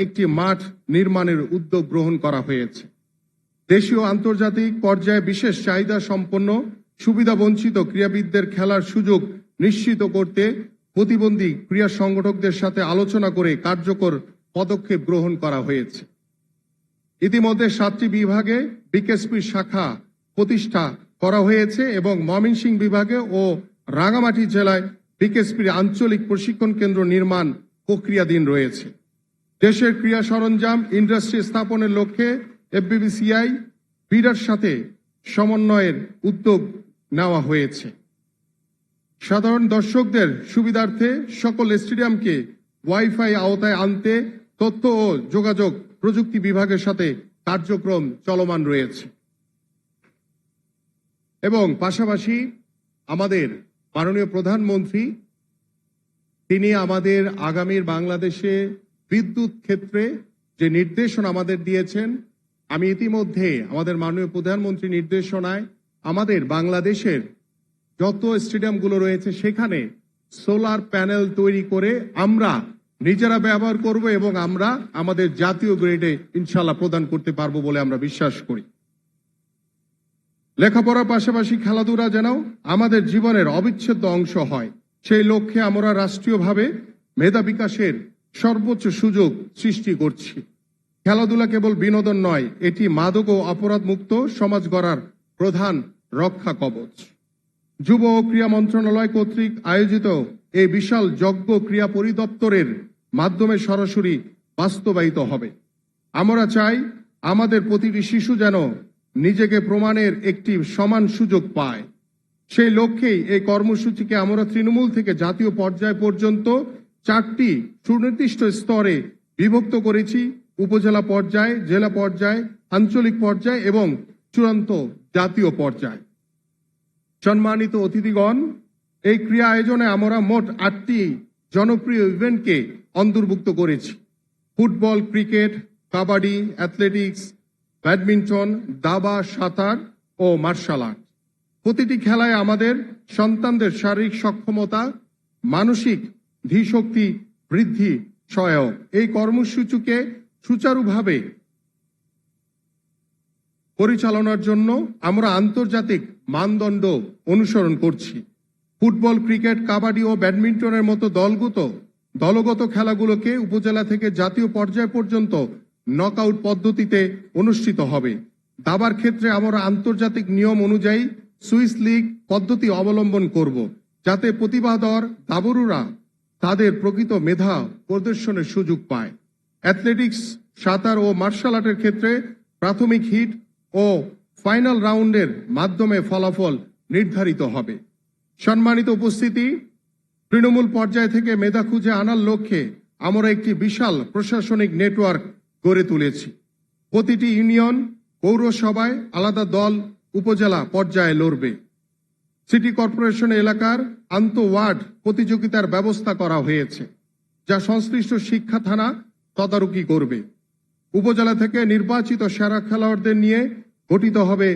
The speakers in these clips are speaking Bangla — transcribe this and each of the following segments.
একটি মাঠ নির্মাণের উদ্যোগ গ্রহণ করা হয়েছে। দেশীয় আন্তর্জাতিক পর্যায়ে বিশেষ চাহিদা সম্পন্ন সুবিধাবঞ্চিত ক্রীড়াবিদদের খেলার সুযোগ নিশ্চিত করতে প্রতিবন্ধী ক্রীড়া সংগঠকদের সাথে আলোচনা করে কার্যকর পদক্ষেপ গ্রহণ করা হয়েছে। ইতিমধ্যে 7টি বিভাগে বিকেএসপির শাখা প্রতিষ্ঠা করা হয়েছে এবং ময়মনসিংহ বিভাগে ও রাঙ্গামাটি জেলায় বিকেএসপির আঞ্চলিক প্রশিক্ষণ কেন্দ্র নির্মাণ প্রক্রিয়াধীন রয়েছে। দেশের ক্রীড়া সরঞ্জাম ইন্ডাস্ট্রি স্থাপনের লক্ষ্যে এফবিসিসিআই বিডার সাথে সমন্বয়ের উদ্যোগ নেওয়া হয়েছে। সাধারণ দর্শকদের সুবিধার্থে সকল স্টেডিয়ামকে ওয়াইফাই আওতায় আনতে তথ্য ও যোগাযোগ প্রযুক্তি বিভাগের সাথে কার্যক্রম চলমান রয়েছে এবং পাশাপাশি আমাদের মাননীয় প্রধানমন্ত্রী তিনি আমাদের আগামীর বাংলাদেশে বিদ্যুৎ ক্ষেত্রে যে নির্দেশনা আমাদের দিয়েছেন, আমি ইতিমধ্যে আমাদের মাননীয় প্রধানমন্ত্রী নির্দেশনায় আমাদের বাংলাদেশের যত স্টেডিয়ামগুলো রয়েছে সেখানে সোলার প্যানেল তৈরি করে আমরা নিজেরা ব্যবহার করব এবং আমরা আমাদের জাতীয় গ্রিডে ইনশাআল্লাহ প্রদান করতে পারবো বলে আমরা বিশ্বাস করি। লেখাপড়ার পাশাপাশি খেলাধুলা যেন আমাদের জীবনের অবিচ্ছেদ্য অংশ হয়, সেই লক্ষ্যে আমরা রাষ্ট্রীয়ভাবে মেধা বিকাশের সর্বোচ্চ সুযোগ সৃষ্টি করছি। খেলাধুলা কেবল বিনোদন নয়, এটি মাদক ও অপরাধ মুক্ত সমাজ গড়ার প্রধান রক্ষা কবচ। যুব ও ক্রীড়া মন্ত্রণালয় কর্তৃক আয়োজিত এই বিশাল যজ্ঞ ক্রীড়া পরিদপ্তরের মাধ্যমে সরাসরি বাস্তবায়িত হবে। আমরা চাই আমাদের প্রতিটি শিশু যেন নিজেকে প্রমাণের একটি সমান সুযোগ পায়। সেই লক্ষ্যেই এই কর্মসূচিকে আমরা তৃণমূল থেকে জাতীয় পর্যায় পর্যন্ত 4টি সুনির্দিষ্ট স্তরে বিভক্ত করেছি: উপজেলা পর্যায়ে, জেলা পর্যায়ে, আঞ্চলিক পর্যায়ে এবং চূড়ান্ত জাতীয় পর্যায়ে। সম্মানিত অতিথিগণ, এই ক্রীড়া আয়োজনে আমরা মোট 8টি জনপ্রিয় ইভেন্টকে অন্তর্ভুক্ত করেছি: football, cricket, kabaddi, athletics, badminton, দাবা, সাঁতার ও মার্শাল আর্ট। প্রতিটি খেলায় আমাদের সন্তানদের শারীরিক সক্ষমতা, মানসিক ধীশক্তি বৃদ্ধি সহায়ক। এই কর্মসূচিকে সুচারুভাবে পরিচালনার জন্য আমরা আন্তর্জাতিক মানদণ্ড অনুসরণ করছি। ফুটবল, ক্রিকেট, কাবাডি ও ব্যাডমিন্টনের মতো দলগত খেলাগুলোকে উপজেলা থেকে জাতীয় পর্যায় পর্যন্ত নকআউট পদ্ধতিতে অনুষ্ঠিত হবে। দাবার ক্ষেত্রে আমরা আন্তর্জাতিক নিয়ম অনুযায়ী সুইস লিগ পদ্ধতি অবলম্বন করব, যাতে প্রতিভাধর দাবরুরা তাদের প্রকৃত মেধা প্রদর্শনের সুযোগ পায়। অ্যাথলেটিক্স, সাঁতার ও মার্শাল আর্টের ক্ষেত্রে প্রাথমিক হিট ও ফাইনাল রাউন্ডের মাধ্যমে ফলাফল নির্ধারিত হবে। সম্মানিত উপস্থিতি, তৃণমূল পর্যায় থেকে মেধা খুঁজে আনার লক্ষ্যে আমরা একটি বিশাল প্রশাসনিক নেটওয়ার্ক গড়ে তুলেছি। প্রতিটি ইউনিয়ন, পৌরসভায় আলাদা দল উপজেলা পর্যায়ে লড়বে। সিটি কর্পোরেশন এলাকার আন্তঃওয়ার্ড প্রতিযোগিতার ব্যবস্থা করা হয়েছে, যা সংশ্লিষ্ট শিক্ষা থানা তদারকি করবে। উপজেলা থেকে নির্বাচিত সেরা খেলোয়াড়দের নিয়ে গঠিত হবে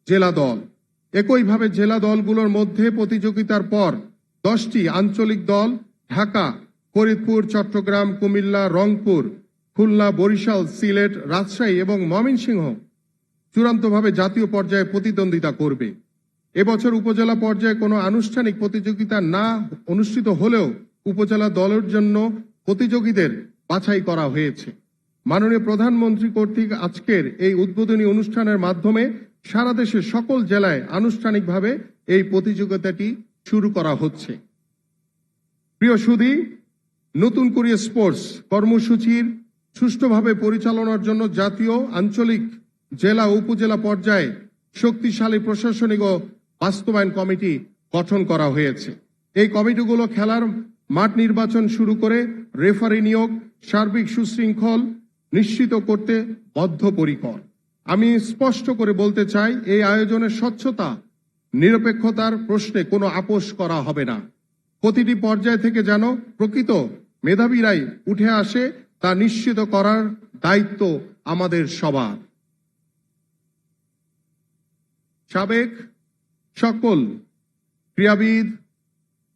জেলা দল। একইভাবে জেলা দলগুলোর মধ্যে প্রতিযোগিতার পর 10টি আঞ্চলিক দল ঢাকা, ফরিদপুর, চট্টগ্রাম, কুমিল্লা, রংপুর, খুলনা, বরিশাল, সিলেট, রাজশাহী এবং ময়মনসিংহ চূড়ান্তভাবে জাতীয় পর্যায়ে প্রতিদ্বন্দ্বিতা করবে। এবছর উপজেলা পর্যায়ে কোনো আনুষ্ঠানিক প্রতিযোগিতা না অনুষ্ঠিত হলেও উপজেলা দলের জন্য প্রতিযোগীদের বাছাই করা হয়েছে। মাননীয় প্রধানমন্ত্রী কর্তৃক আজকের এই উদ্বোধনী অনুষ্ঠানের মাধ্যমে সারা দেশের সকল জেলায় আনুষ্ঠানিকভাবে এই প্রতিযোগিতাটি শুরু করা হচ্ছে। প্রিয় সুধী, নতুন করে স্পোর্টস কর্মসূচির সুষ্ঠুভাবে পরিচালনার জন্য জাতীয়, আঞ্চলিক, জেলা ও উপজেলা পর্যায়ে শক্তিশালী প্রশাসনিক ও বাস্তবায়ন কমিটি গঠন করা হয়েছে। এই কমিটিগুলো খেলার মাঠ নির্বাচন শুরু করে রেফারি নিয়োগ, সার্বিক সুশৃঙ্খল নিশ্চিত করতে বদ্ধপরিকর। আমি স্পষ্ট করে বলতে চাই, এই আয়োজনের স্বচ্ছতা, নিরপেক্ষতার প্রশ্নে কোনো আপোষ করা হবে না। প্রতিটি পর্যায় থেকে যেন প্রকৃত মেধাবীরাই উঠে আসে তা নিশ্চিত করার দায়িত্ব আমাদের সবার। সাবেক সকল ক্রীড়াবিদ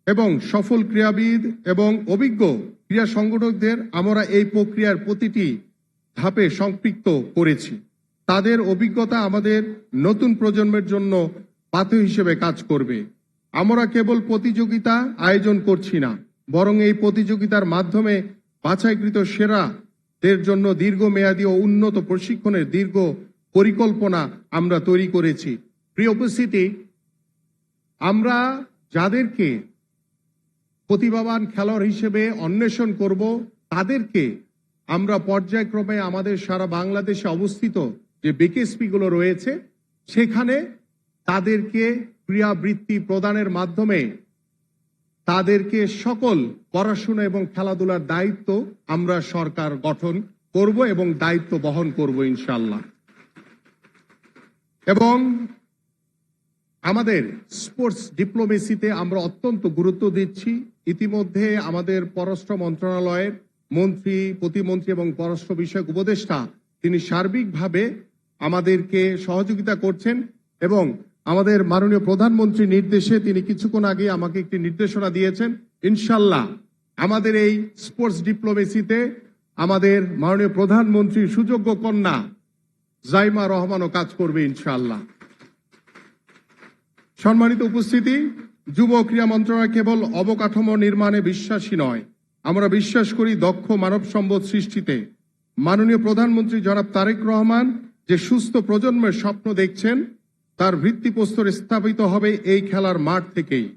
এবং সফল ক্রীড়াবিদ এবং অভিজ্ঞ ক্রীড়া সংগঠকদের আমরা এই প্রক্রিয়ার প্রতিটি ধাপে সম্পৃক্ত করেছি। তাদের অভিজ্ঞতা আমাদের নতুন প্রজন্মের জন্য পাথেয় হিসেবে কাজ করবে। আমরা কেবল প্রতিযোগিতা আয়োজন করছি না, বরং এই প্রতিযোগিতার মাধ্যমে বাছাইকৃত সেরাদের জন্য দীর্ঘমেয়াদী ও উন্নত প্রশিক্ষণের দীর্ঘ পরিকল্পনা আমরা তৈরি করেছি। প্রিয় উপস্থিতি, আমরা যাদেরকে প্রতিভাবান খেলোয়াড় হিসেবে অন্বেষণ করব, তাদেরকে আমরা পর্যায়ক্রমে আমাদের সারা বাংলাদেশে অবস্থিত যে বিকেএসপি গুলো রয়েছে সেখানে তাদেরকে ক্রীড়াবৃত্তি প্রদানের মাধ্যমে তাদেরকে সকল পড়াশোনা এবং খেলাধুলার দায়িত্ব আমরা সরকার গঠন করব এবং দায়িত্ব বহন করব ইনশাআল্লাহ। এবং আমাদের স্পোর্টস ডিপ্লোমেসিতে আমরা অত্যন্ত গুরুত্ব দিচ্ছি। ইতিমধ্যে আমাদের পররাষ্ট্র মন্ত্রণালয়ের মন্ত্রী, প্রতিমন্ত্রী এবং পররাষ্ট্র বিষয়ক উপদেষ্টা তিনি সার্বিকভাবে আমাদেরকে সহযোগিতা করছেন এবং আমাদের মাননীয় প্রধানমন্ত্রীর নির্দেশে তিনি কিছুক্ষণ আগে আমাকে একটি নির্দেশনা দিয়েছেন। ইনশাল্লাহ আমাদের এই স্পোর্টস ডিপ্লোমেসিতে আমাদের মাননীয় প্রধানমন্ত্রীর সুযোগ্য কন্যা জাইমা রহমানও কাজ করবে ইনশাআল্লাহ। সম্মানিত উপস্থিতি, যুব ক্রীড়া মন্ত্রণালয় কেবল অবকাঠামো নির্মাণে বিশ্বাসী নয়, আমরা বিশ্বাস করি দক্ষ মানব সম্পদ সৃষ্টিতে। মাননীয় প্রধানমন্ত্রী জনাব তারেক রহমান যে সুস্থ প্রজন্মের স্বপ্ন দেখছেন তার ভিত্তিপ্রস্তর স্থাপিত হবে এই খেলার মাঠ থেকেই।